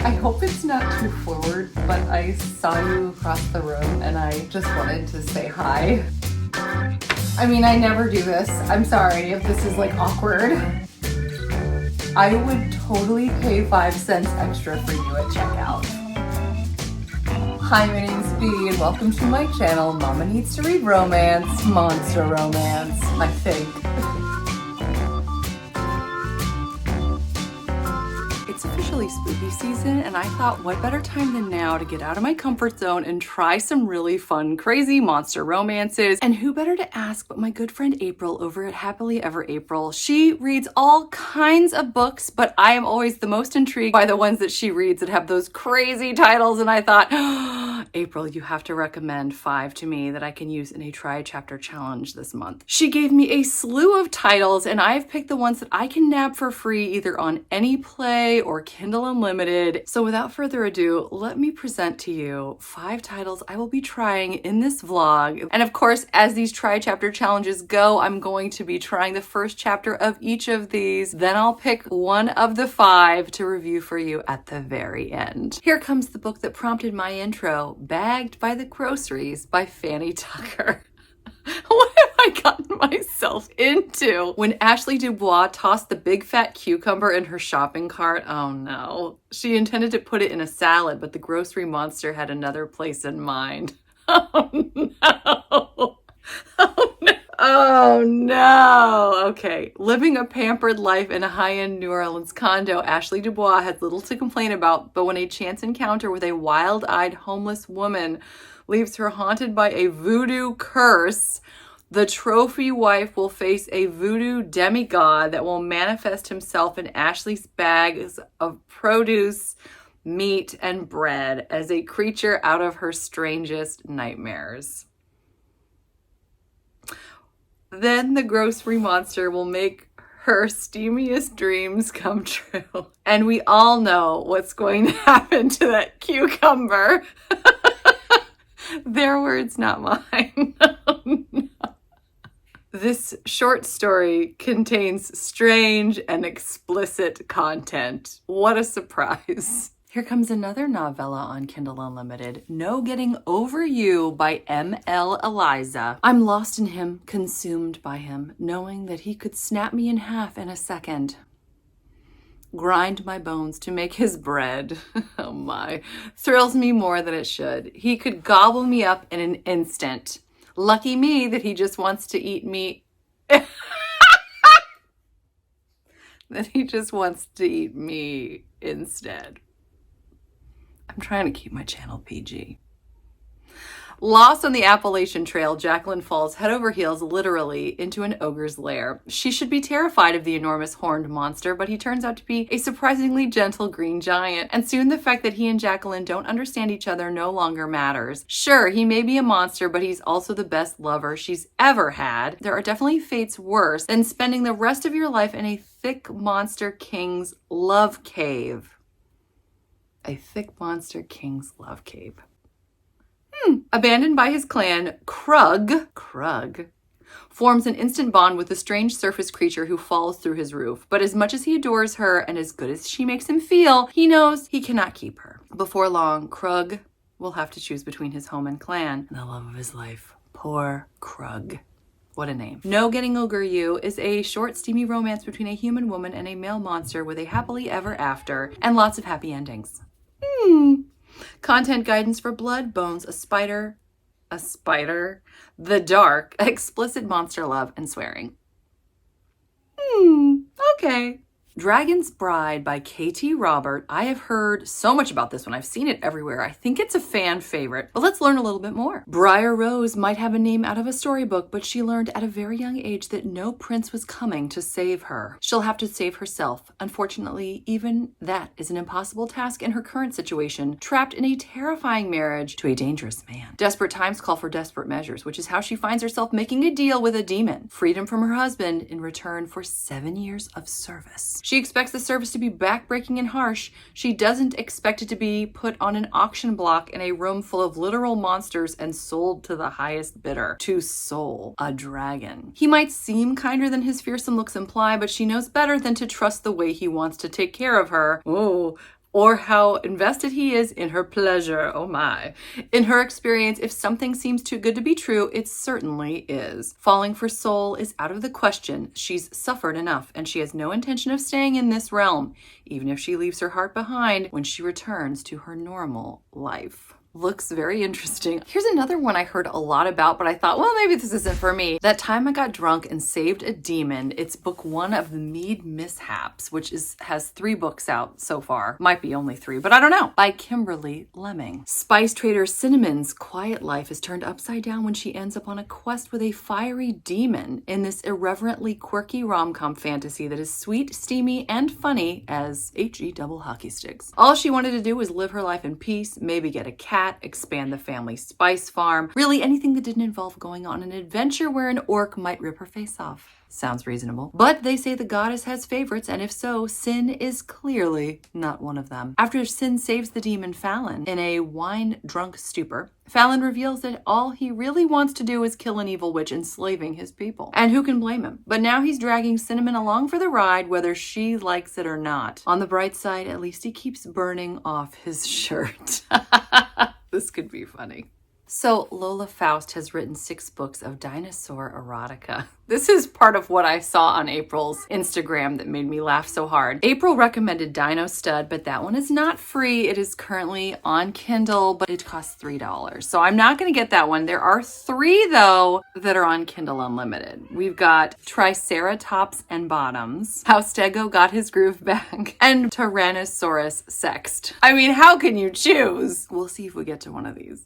I hope it's not too forward, but I saw you across the room and I just wanted to say hi. I mean, I never do this. I'm sorry if this is like awkward. I would totally pay 5 cents extra for you at checkout. Hi, my name's Bea and welcome to my channel, Mama Needs to Read Romance, Monster Romance, I think. It's officially spooky season, and I thought what better time than now to get out of my comfort zone and try some really fun, crazy monster romances. And who better to ask but my good friend April over at Happily Ever April. She reads all kinds of books, but I am always the most intrigued by the ones that she reads that have those crazy titles. And I thought, oh, April, you have to recommend 5 to me that I can use in a try chapter challenge this month. She gave me a slew of titles, and I've picked the ones that I can nab for free either on any play or Kindle Unlimited. So without further ado, let me present to you 5 titles I will be trying in this vlog. And of course, as these try chapter challenges go, I'm going to be trying the first chapter of each of these. Then I'll pick one of the 5 to review for you at the very end. Here comes the book that prompted my intro, Bagged by the Groceries by Fanny Tucker. What have I gotten myself into? When Ashley Dubois tossed the big fat cucumber in her shopping cart, oh no. She intended to put it in a salad, but the grocery monster had another place in mind. Oh no. Oh no. Oh no. Okay. Living a pampered life in a high-end New Orleans condo, Ashley Dubois has little to complain about, but when a chance encounter with a wild-eyed homeless woman leaves her haunted by a voodoo curse, the trophy wife will face a voodoo demigod that will manifest himself in Ashley's bags of produce, meat, and bread as a creature out of her strangest nightmares. Then the grocery monster will make her steamiest dreams come true. And we all know what's going to happen to that cucumber. Their words, not mine. Oh, no. This short story contains strange and explicit content. What a surprise. Here comes another novella on Kindle Unlimited, No Getting Over You by M.L. Eliza. I'm lost in him, consumed by him, knowing that he could snap me in half in a second. Grind my bones to make his bread. Oh my. Thrills me more than it should. He could gobble me up in an instant. Lucky me that he just wants to eat me. That he just wants to eat me instead. I'm trying to keep my channel PG. Lost on the Appalachian Trail, Jacqueline falls head over heels, literally, into an ogre's lair. She should be terrified of the enormous horned monster, but he turns out to be a surprisingly gentle green giant. And soon the fact that he and Jacqueline don't understand each other no longer matters. Sure, he may be a monster, but he's also the best lover she's ever had. There are definitely fates worse than spending the rest of your life in a thick monster king's love cave. A thick monster king's love cave. Abandoned by his clan, Krug forms an instant bond with the strange surface creature who falls through his roof. But as much as he adores her and as good as she makes him feel, he knows he cannot keep her. Before long, Krug will have to choose between his home and clan and the love of his life. Poor Krug. What a name. No Getting Over You is a short, steamy romance between a human woman and a male monster with a happily ever after and lots of happy endings. Content guidance for blood, bones, a spider, the dark, explicit monster love, and swearing. Okay. Dragon's Bride by K.T. Robert. I have heard so much about this one. I've seen it everywhere. I think it's a fan favorite, but let's learn a little bit more. Briar Rose might have a name out of a storybook, but she learned at a very young age that no prince was coming to save her. She'll have to save herself. Unfortunately, even that is an impossible task in her current situation, trapped in a terrifying marriage to a dangerous man. Desperate times call for desperate measures, which is how she finds herself making a deal with a demon. Freedom from her husband in return for 7 years of service. She expects the service to be backbreaking and harsh. She doesn't expect it to be put on an auction block in a room full of literal monsters and sold to the highest bidder. To Soul, a dragon. He might seem kinder than his fearsome looks imply, but she knows better than to trust the way he wants to take care of her. Oh, or how invested he is in her pleasure. Oh my. In her experience, if something seems too good to be true, it certainly is. Falling for Soul is out of the question. She's suffered enough, and she has no intention of staying in this realm, even if she leaves her heart behind when she returns to her normal life. Looks very interesting. Here's another one I heard a lot about, but I thought, well, maybe this isn't for me. That Time I Got Drunk and Saved a Demon. It's book 1 of the Mead Mishaps, which has 3 books out so far. Might be only 3, but I don't know. By Kimberly Lemming. Spice trader Cinnamon's quiet life is turned upside down when she ends up on a quest with a fiery demon in this irreverently quirky rom-com fantasy that is sweet, steamy, and funny as HE double hockey sticks. All she wanted to do was live her life in peace, maybe get a cat, expand the family spice farm, really anything that didn't involve going on an adventure where an orc might rip her face off. Sounds reasonable. But they say the goddess has favorites, and if so, Sin is clearly not one of them. After Sin saves the demon Fallon in a wine-drunk stupor, Fallon reveals that all he really wants to do is kill an evil witch enslaving his people. And who can blame him? But now he's dragging Cinnamon along for the ride, whether she likes it or not. On the bright side, at least he keeps burning off his shirt. This could be funny. So Lola Faust has written 6 books of dinosaur erotica. This is part of what I saw on April's Instagram that made me laugh so hard. April recommended Dino Stud, but that one is not free. It is currently on Kindle, but it costs $3. So I'm not going to get that one. There are 3, though, that are on Kindle Unlimited. We've got Triceratops and Bottoms, How Stego Got His Groove Back, and Tyrannosaurus Sexed. I mean, how can you choose? We'll see if we get to one of these.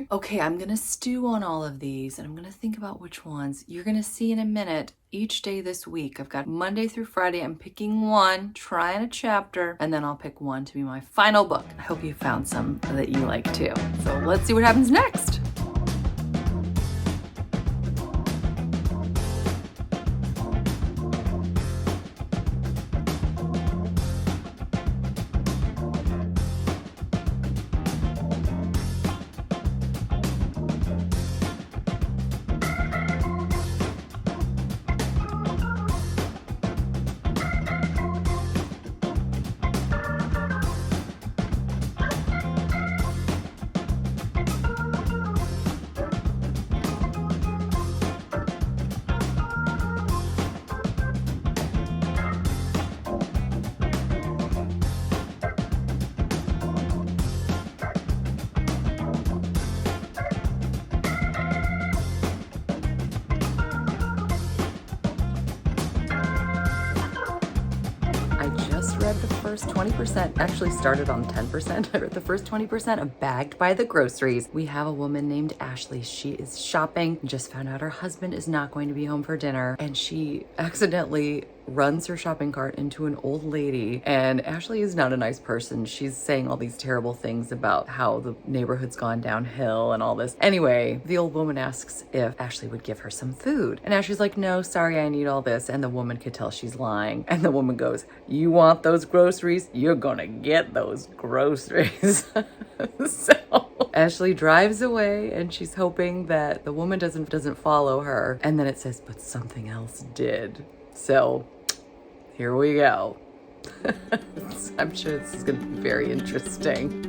Okay, I'm gonna stew on all of these and I'm gonna think about which ones. You're gonna see in a minute each day this week. I've got Monday through Friday. I'm picking one, trying a chapter, and then I'll pick one to be my final book. I hope you found some that you like too. So let's see what happens next. Read the first 20%, actually started on 10%. I read the first 20% of Bagged by the Groceries. We have a woman named Ashley. She is shopping, just found out her husband is not going to be home for dinner, and she accidentally runs her shopping cart into an old lady. And Ashley is not a nice person. She's saying all these terrible things about how the neighborhood's gone downhill and all this. Anyway, the old woman asks if Ashley would give her some food. And Ashley's like, no, sorry, I need all this. And the woman could tell she's lying. And the woman goes, you want those groceries? You're gonna get those groceries. So Ashley drives away and she's hoping that the woman doesn't follow her. And then it says, but something else did. So here we go. I'm sure this is going to be very interesting.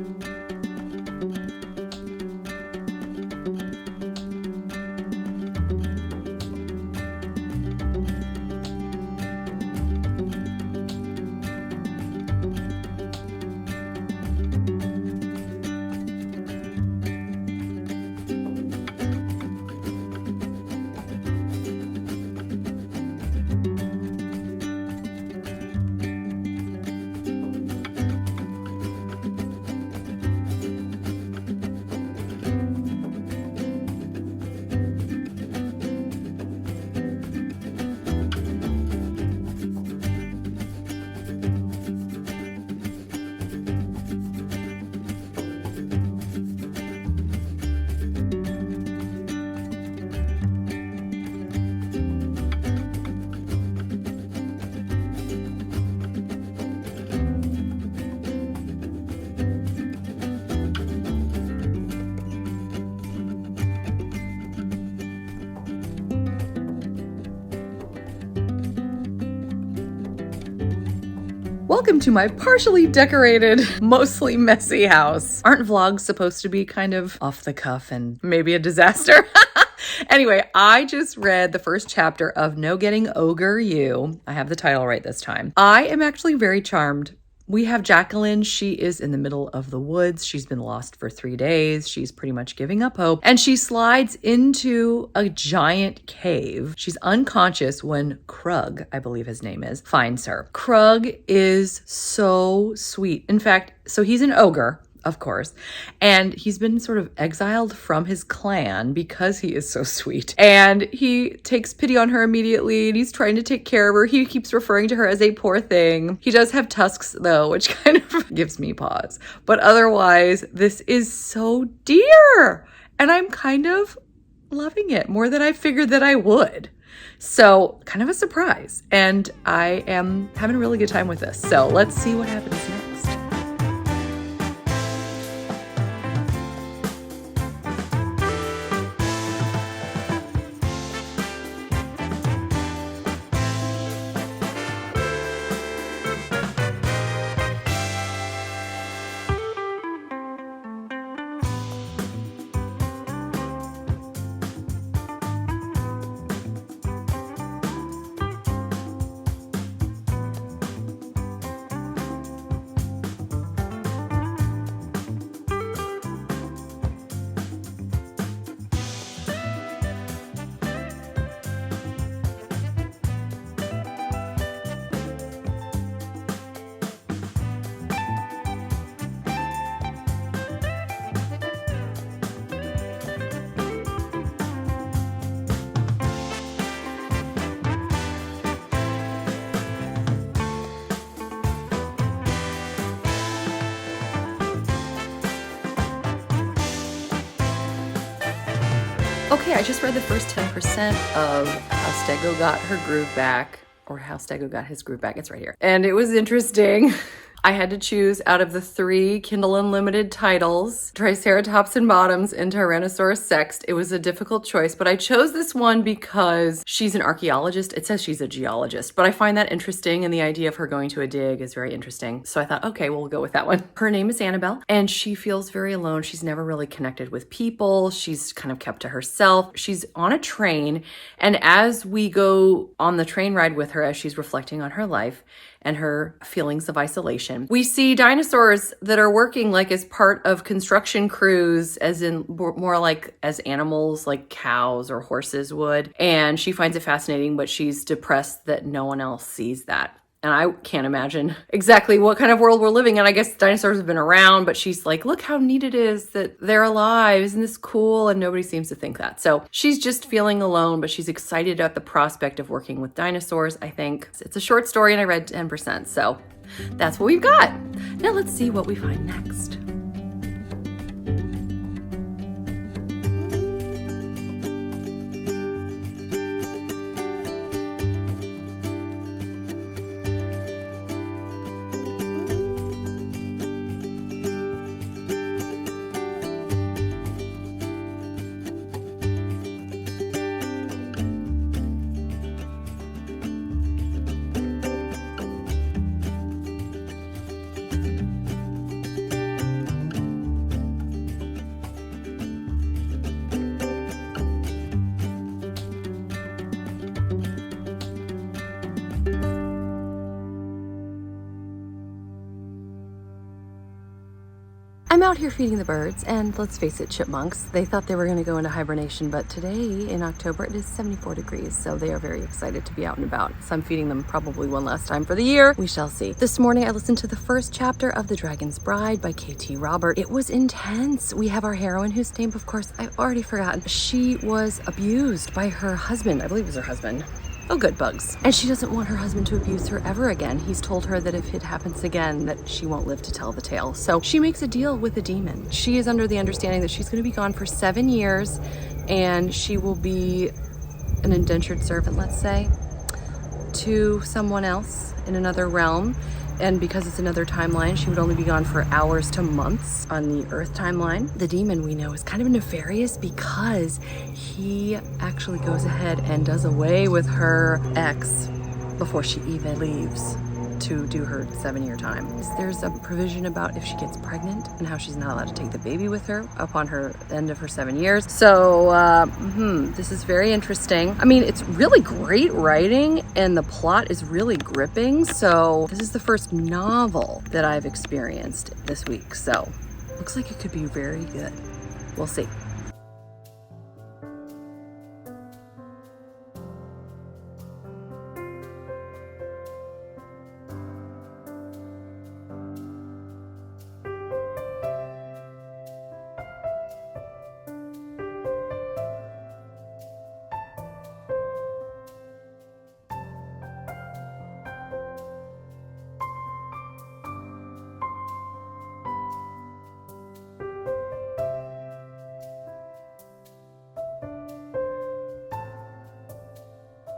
Welcome to my partially decorated, mostly messy house. Aren't vlogs supposed to be kind of off the cuff and maybe a disaster? Anyway, I just read the first chapter of No Getting Ogre You. I have the title right this time. I am actually very charmed. We have Jacqueline. She is in the middle of the woods. She's been lost for 3 days. She's pretty much giving up hope. And she slides into a giant cave. She's unconscious when Krug, I believe his name is, finds her. Krug is so sweet. In fact, so he's an ogre, of course, and he's been sort of exiled from his clan because he is so sweet. And he takes pity on her immediately, and he's trying to take care of her. He keeps referring to her as a poor thing. He does have tusks, though, which kind of gives me pause. But otherwise, this is so dear, and I'm kind of loving it more than I figured that I would. So, kind of a surprise, and I am having a really good time with this. So, let's see what happens next. Okay, I just read the first 10% of how Stego got her groove back, or how Stego got his groove back. It's right here. And it was interesting. I had to choose out of the 3 Kindle Unlimited titles, Triceratops and Bottoms and Tyrannosaurus Sext. It was a difficult choice, but I chose this one because she's an archaeologist. It says she's a geologist, but I find that interesting, and the idea of her going to a dig is very interesting. So I thought, okay, we'll go with that one. Her name is Annabelle, and she feels very alone. She's never really connected with people. She's kind of kept to herself. She's on a train, and as we go on the train ride with her, as she's reflecting on her life and her feelings of isolation, we see dinosaurs that are working like as part of construction crews, as in more like as animals, like cows or horses would. And she finds it fascinating, but she's depressed that no one else sees that. And I can't imagine exactly what kind of world we're living in. I guess dinosaurs have been around, but she's like, look how neat it is that they're alive. Isn't this cool? And nobody seems to think that. So she's just feeling alone, but she's excited at the prospect of working with dinosaurs, I think. It's a short story, and I read 10%. So that's what we've got. Now let's see what we find next. I'm out here feeding the birds, and let's face it, chipmunks, they thought they were going to go into hibernation, but today in October it is 74 degrees, so they are very excited to be out and about. So I'm feeding them probably one last time for the year. We shall see. This morning I listened to the first chapter of The Dragon's Bride by KT Robert. It was intense. We have our heroine, whose name, of course, I've already forgotten. She was abused by her husband. I believe it was her husband. Oh, good bugs. And she doesn't want her husband to abuse her ever again. He's told her that if it happens again, that she won't live to tell the tale. So she makes a deal with a demon. She is under the understanding that she's going to be gone for 7 years, and she will be an indentured servant, let's say, to someone else in another realm. And because it's another timeline, she would only be gone for hours to months on the Earth timeline. The demon, we know, is kind of nefarious because he actually goes ahead and does away with her ex before she even leaves to do her 7-year time. There's a provision about if she gets pregnant and how she's not allowed to take the baby with her upon her end of her 7 years. So this is very interesting. I mean, it's really great writing and the plot is really gripping. So this is the first novel that I've experienced this week. So looks like it could be very good. We'll see.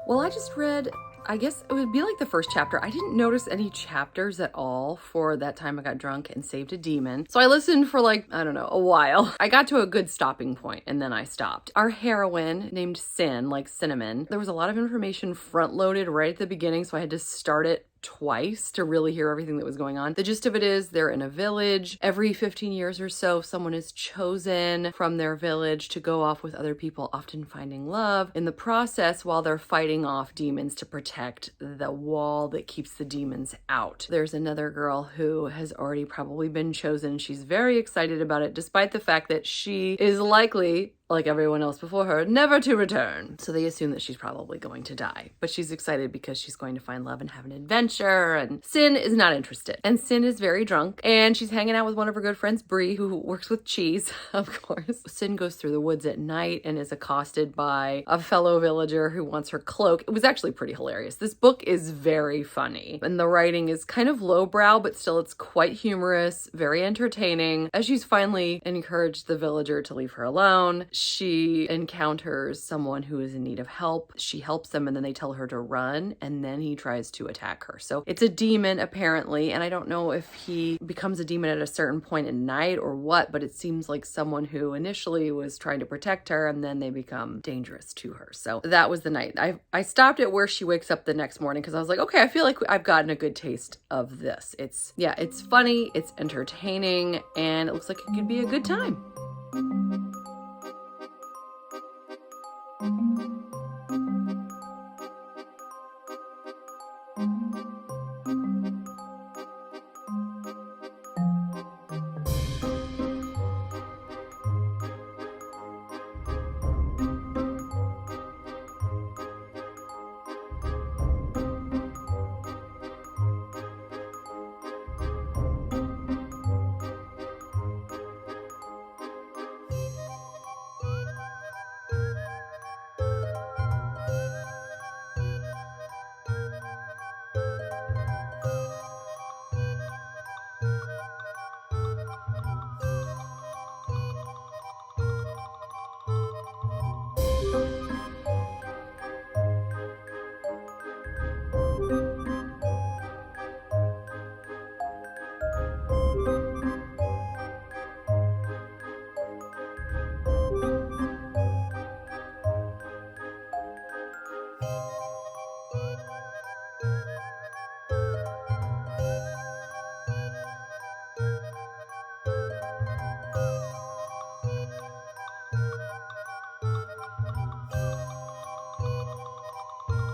Well, I just read, I guess it would be like the first chapter. I didn't notice any chapters at all for that time I got drunk and saved a demon. So I listened for like, I don't know, a while. I got to a good stopping point and then I stopped. Our heroine named Sin, like cinnamon, there was a lot of information front loaded right at the beginning. So I had to start it twice to really hear everything that was going on. The gist of it is they're in a village. Every 15 years or so, someone is chosen from their village to go off with other people, often finding love in the process while they're fighting off demons to protect the wall that keeps the demons out. There's another girl who has already probably been chosen. She's very excited about it, despite the fact that she is likely, like everyone else before her, never to return. So they assume that she's probably going to die. But she's excited because she's going to find love and have an adventure. And Sin is not interested. And Sin is very drunk. And she's hanging out with one of her good friends, Bree, who works with cheese, of course. Sin goes through the woods at night and is accosted by a fellow villager who wants her cloak. It was actually pretty hilarious. This book is very funny. And the writing is kind of lowbrow, but still it's quite humorous, very entertaining. As she's finally encouraged the villager to leave her alone, she encounters someone who is in need of help. She helps them and then they tell her to run and then he tries to attack her. So it's a demon apparently, and I don't know if he becomes a demon at a certain point in night or what, but it seems like someone who initially was trying to protect her and then they become dangerous to her. So that was the night. I stopped at where she wakes up the next morning because I was like, okay, I feel like I've gotten a good taste of this. It's funny, it's entertaining, and it looks like it could be a good time.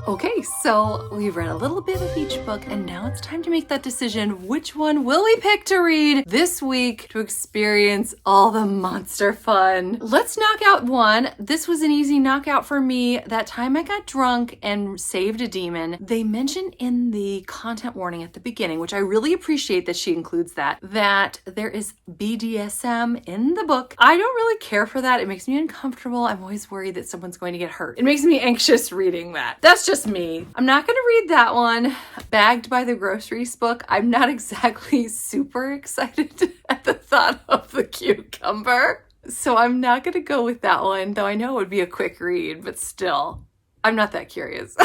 Okay, so we've read a little bit of each book and now it's time to make that decision. Which one will we pick to read this week to experience all the monster fun? Let's knock out one. This was an easy knockout for me. That time I got drunk and saved a demon. They mention in the content warning at the beginning, which I really appreciate that she includes that there is BDSM in the book. I don't really care for that. It makes me uncomfortable. I'm always worried that someone's going to get hurt. It makes me anxious reading that. That's just me. I'm not going to read that one. Bagged by the Groceries book. I'm not exactly super excited at the thought of the cucumber. So I'm not going to go with that one, though I know it would be a quick read, but still, I'm not that curious.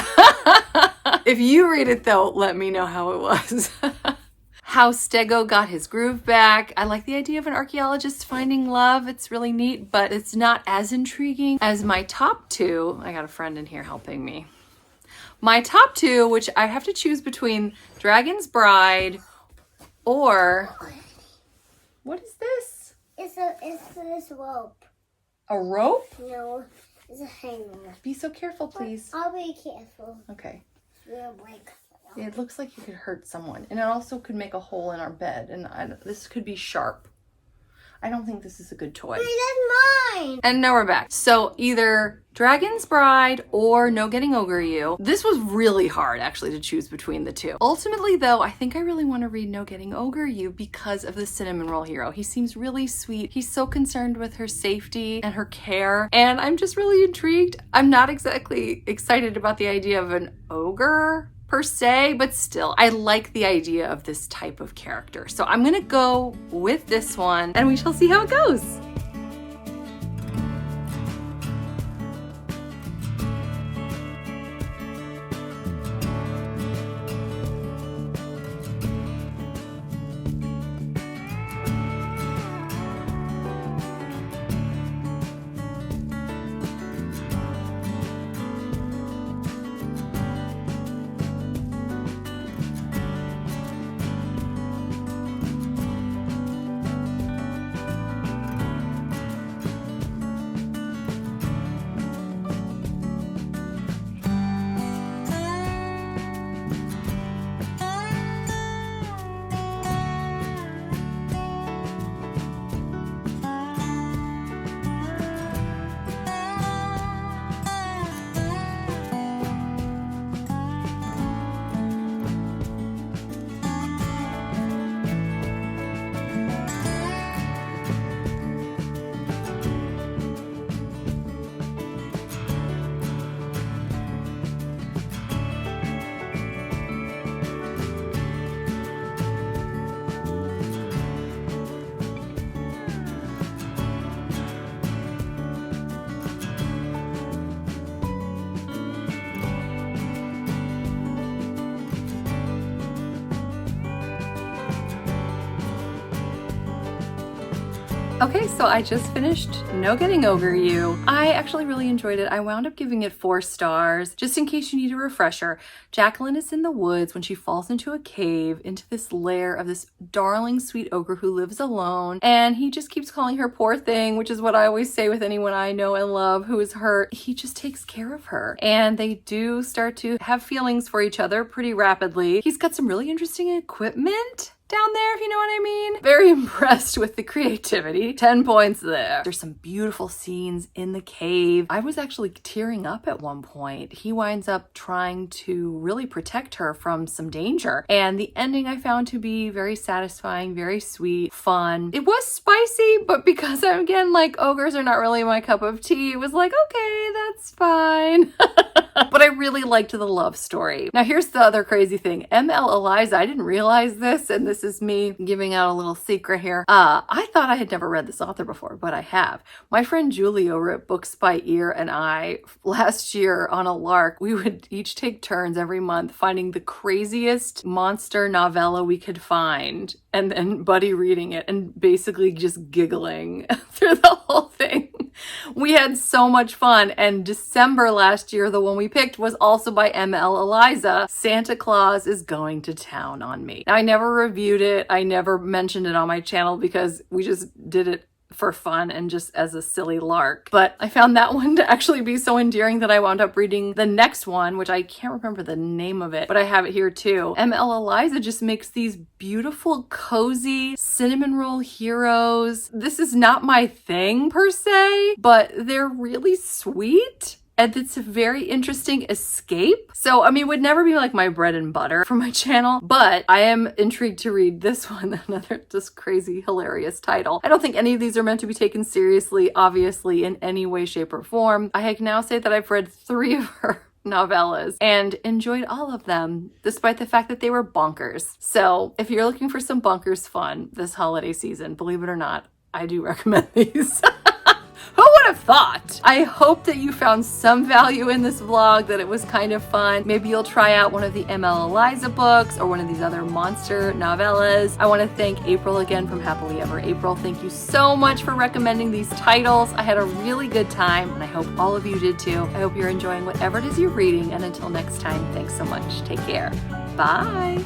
If you read it though, let me know how it was. How Stego got his groove back. I like the idea of an archaeologist finding love. It's really neat, but it's not as intriguing as my top two. I got a friend in here helping me. My top two, which I have to choose between Dragon's Bride or... What is this? It's this rope. A rope? No, it's a hanger. Be so careful, please. I'll be careful. Okay. We'll break. It looks like you could hurt someone. And it also could make a hole in our bed. And this could be sharp. I don't think this is a good toy. Wait, that's mine. And now we're back. So either Dragon's Bride or No Getting Ogre You. This was really hard actually to choose between the two. Ultimately though, I think I really want to read No Getting Ogre You because of the cinnamon roll hero. He seems really sweet. He's so concerned with her safety and her care. And I'm just really intrigued. I'm not exactly excited about the idea of an ogre per se, but still, I like the idea of this type of character. So I'm gonna go with this one and we shall see how it goes. Okay, so I just finished No Getting Ogre You. I actually really enjoyed it. I wound up giving it 4 stars. Just in case you need a refresher, Jacqueline is in the woods when she falls into a cave, into this lair of this darling sweet ogre who lives alone. And he just keeps calling her poor thing, which is what I always say with anyone I know and love who is hurt. He just takes care of her. And they do start to have feelings for each other pretty rapidly. He's got some really interesting equipment down there, if you know what I mean. Very impressed with the creativity. 10 points there. There's some beautiful scenes in the cave. I was actually tearing up at one point. He winds up trying to really protect her from some danger. And the ending I found to be very satisfying, very sweet, fun. It was spicy, but because I'm again like ogres are not really my cup of tea, it was like, okay, that's fine. But I really liked the love story. Now here's the other crazy thing. ML Eliza, I didn't realize this, and this is me giving out a little secret here. I thought I had never read this author before, but I have. My friend Julie over at Books by Ear and I, last year on a lark, we would each take turns every month finding the craziest monster novella we could find and then buddy reading it and basically just giggling through the whole thing. We had so much fun, and December last year, the one we picked was also by ML Eliza. Santa Claus is Going to Town on Me. Now, I never reviewed it. I never mentioned it on my channel because we just did it for fun and just as a silly lark. But I found that one to actually be so endearing that I wound up reading the next one, which I can't remember the name of it, but I have it here too. ML Eliza just makes these beautiful, cozy cinnamon roll heroes. This is not my thing per se, but they're really sweet. And it's a very interesting escape. So, I mean, it would never be like my bread and butter for my channel, but I am intrigued to read this one, another just crazy, hilarious title. I don't think any of these are meant to be taken seriously, obviously, in any way, shape, or form. I can now say that I've read 3 of her novellas and enjoyed all of them, despite the fact that they were bonkers. So, if you're looking for some bonkers fun this holiday season, believe it or not, I do recommend these. Who would have thought? I hope that you found some value in this vlog, that it was kind of fun. Maybe you'll try out one of the ML Eliza books or one of these other monster novellas. I want to thank April again from Happily Ever April. Thank you so much for recommending these titles. I had a really good time, and I hope all of you did too. I hope you're enjoying whatever it is you're reading, and until next time, thanks so much. Take care. Bye.